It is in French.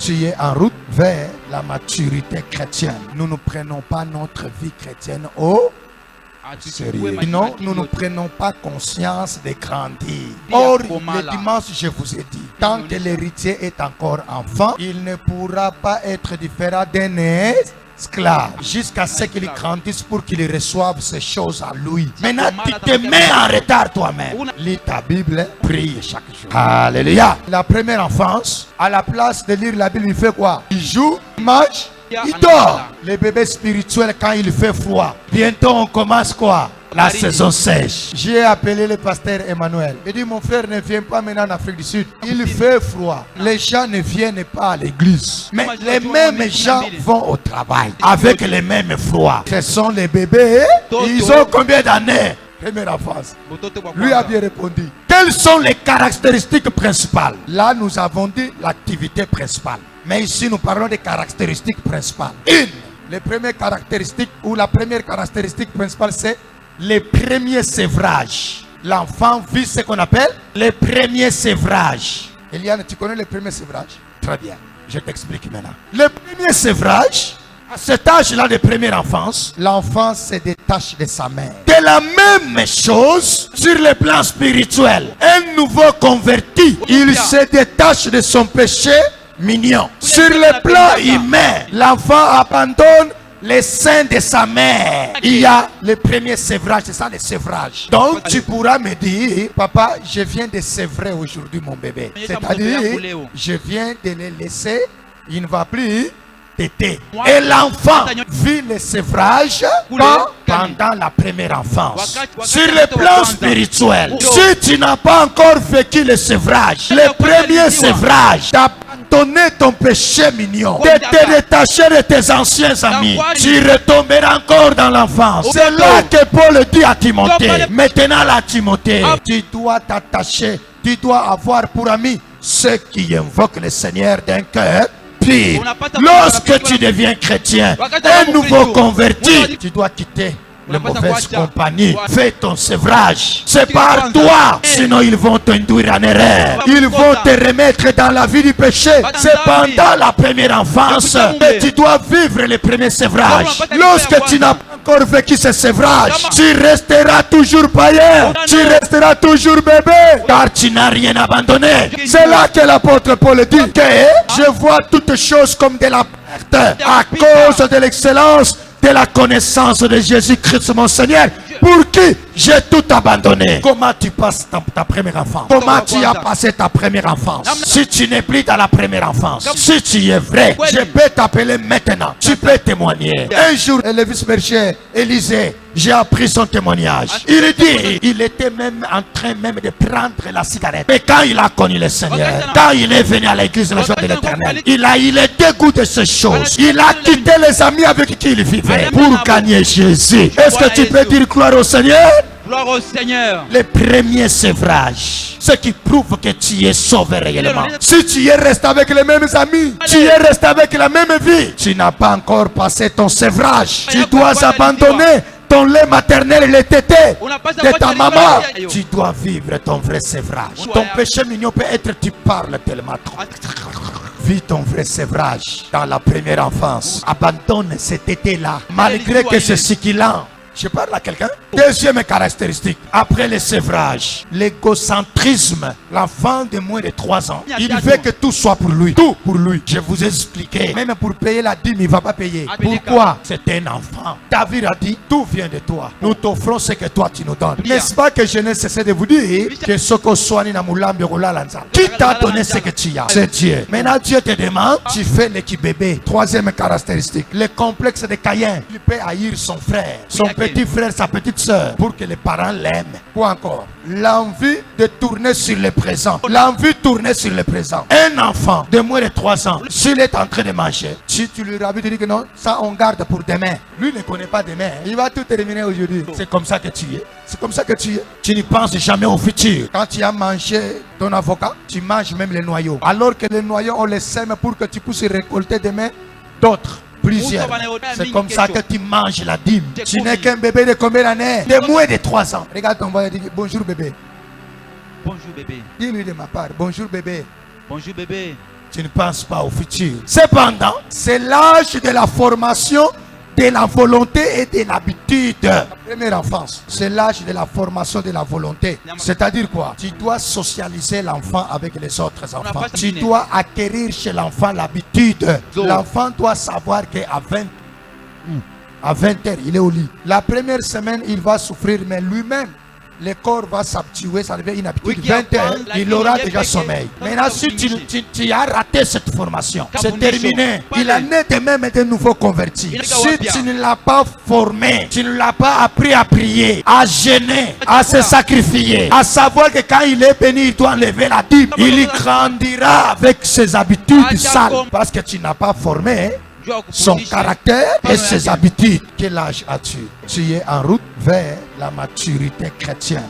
tu es en route vers la maturité chrétienne. Nous ne prenons pas notre vie chrétienne au sérieux. Sinon, nous ne prenons pas conscience de grandir. Or, le dimanche, je vous ai dit, tant que l'héritier est encore enfant, il ne pourra pas être différent d'un esclave jusqu'à ce qu'il grandisse pour qu'il reçoive ces choses à lui. Maintenant, tu te mets en retard toi-même. Lis ta Bible, prie chaque jour. Alléluia. La première enfance, à la place de lire la Bible, il fait quoi? Il joue, il mange, il dort. Les bébés spirituels, quand il fait froid, bientôt on commence quoi? La saison sèche. J'ai appelé le pasteur Emmanuel. Il dit, mon frère ne vient pas maintenant en Afrique du Sud. Il fait froid. Les gens ne viennent pas à l'église. Mais les mêmes gens vont au travail avec les mêmes froids. Ce sont les bébés. Ils ont combien d'années? Première enfance. Lui a bien répondu. Quelles sont les caractéristiques principales? Là, nous avons dit l'activité principale. Mais ici, nous parlons des caractéristiques principales. Les premières caractéristiques, ou la première caractéristique principale, c'est les premiers sévrages. L'enfant vit ce qu'on appelle les premiers sévrages. Eliane, tu connais les premiers sévrages? Très bien, je t'explique maintenant. Les premiers sévrages, à cet âge-là de première enfance, l'enfant se détache de sa mère. De la même chose sur le plan spirituel. Un nouveau converti, il se détache de son péché mignon. Sur le plan humain, l'enfant abandonne les seins de sa mère. Il y a le premier sévrage, c'est ça le sévrage. Donc tu pourras me dire, papa, je viens de sévrer aujourd'hui mon bébé. C'est-à-dire, je viens de le laisser, il ne va plus téter. Et l'enfant vit le sévrage pendant la première enfance. Sur le plan spirituel, si tu n'as pas encore vécu le sévrage, le premier sévrage, d'abandonner ton péché mignon, de te détacher de tes anciens amis, tu retomberas encore dans l'enfance. C'est là que Paul dit à Timothée. Maintenant là, Timothée, tu dois t'attacher, tu dois avoir pour amis ceux qui invoquent le Seigneur d'un cœur pur. Lorsque tu deviens chrétien, un nouveau converti, tu dois quitter les mauvaises compagnies. Fais ton sévrage. C'est par toi. Sinon ils vont t'induire en erreur. Ils vont te remettre dans la vie du péché. C'est pendant la première enfance que tu dois vivre le premier sévrage. Lorsque tu n'as pas encore vécu ce sévrage, tu resteras toujours païen. Tu resteras toujours bébé. Car tu n'as rien abandonné. C'est là que l'apôtre Paul dit que je vois toutes choses comme de la perte à cause de l'excellence de la connaissance de Jésus-Christ mon Seigneur, pour qui j'ai tout abandonné. Comment tu passes ta première enfance? Comment tu as passé ta première enfance? Si tu n'es plus dans la première enfance, si tu es vrai, je peux t'appeler maintenant. Tu peux témoigner. Un jour, le vice-berger Élisée, j'ai appris son témoignage. Il dit, il était même en train même de prendre la cigarette. Mais quand il a connu le Seigneur, quand il est venu à l'église de la joie de l'Éternel, il a eu le dégoût de ces choses. Il a quitté les amis avec qui il vivait pour gagner Jésus. Est-ce que tu peux dire gloire au Seigneur? Gloire au Seigneur. Le premier sévrage, ce qui prouve que tu es sauvé réellement. Si tu es resté avec les mêmes amis, tu es resté avec la même vie, tu n'as pas encore passé ton sévrage. Tu dois abandonner ton lait maternel et le tété de ta maman. Tu dois vivre ton vrai sévrage. Ton péché mignon peut être, tu parles tellement trop. Vis ton vrai sévrage dans la première enfance. Abandonne cet été-là, malgré que c'est succulent. Je parle à quelqu'un. Deuxième caractéristique, après le sévrage, l'égocentrisme. L'enfant de moins de 3 ans, il veut que tout soit pour lui. Tout pour lui. Je vous ai expliqué. Même pour payer la dîme, il ne va pas payer. Pourquoi? C'est un enfant. David a dit, tout vient de toi. Nous t'offrons ce que toi tu nous donnes. N'est-ce pas que je n'ai cessé de vous dire que ce que Soani na Moulambi Rola Lanza, qui t'a donné ce que tu as? C'est Dieu. Maintenant Dieu te demande, tu fais l'équipe bébé. Troisième caractéristique, le complexe de Caïn. Il peut haïr son frère, son petit frère, sa petite soeur, pour que les parents l'aiment. Quoi encore? L'envie de tourner sur le présent. L'envie de tourner sur le présent. Un enfant de moins de 3 ans, s'il est en train de manger, si tu lui as dit que non, ça on garde pour demain. Lui ne connaît pas demain. Il va tout terminer aujourd'hui. C'est comme ça que tu es. C'est comme ça que tu es. Tu n'y penses jamais au futur. Quand tu as mangé ton avocat, tu manges même les noyaux. Alors que les noyaux, on les sème pour que tu puisses récolter demain d'autres. Plusieurs. C'est comme ça que tu manges la dîme. Tu n'es qu'un bébé de combien d'années? De moins de 3 ans. Regarde ton voix et dis bonjour bébé. Bonjour bébé. Dis-lui de ma part, bonjour bébé. Bonjour bébé. Tu ne penses pas au futur. Cependant, c'est l'âge de la formation de la volonté et de l'habitude. La première enfance, c'est l'âge de la formation de la volonté. C'est-à-dire quoi? Tu dois socialiser l'enfant avec les autres enfants. Tu dois acquérir chez l'enfant l'habitude. L'enfant doit savoir qu'à 20 heures, il est au lit. La première semaine, il va souffrir, mais lui-même, le corps va s'habituer, ça devient une habitude. 20 heures, il aura déjà sommeil. Maintenant, si tu as raté cette formation, c'est terminé. Il en est de même de nouveaux convertis. Si tu ne l'as pas formé, tu ne l'as pas appris à prier, à jeûner, à se sacrifier, à savoir que quand il est béni, il doit enlever la dîme. Il grandira avec ses habitudes sales. Parce que tu n'as pas formé son caractère et ses habitudes. Quel âge as-tu? Tu es en route vers la maturité chrétienne.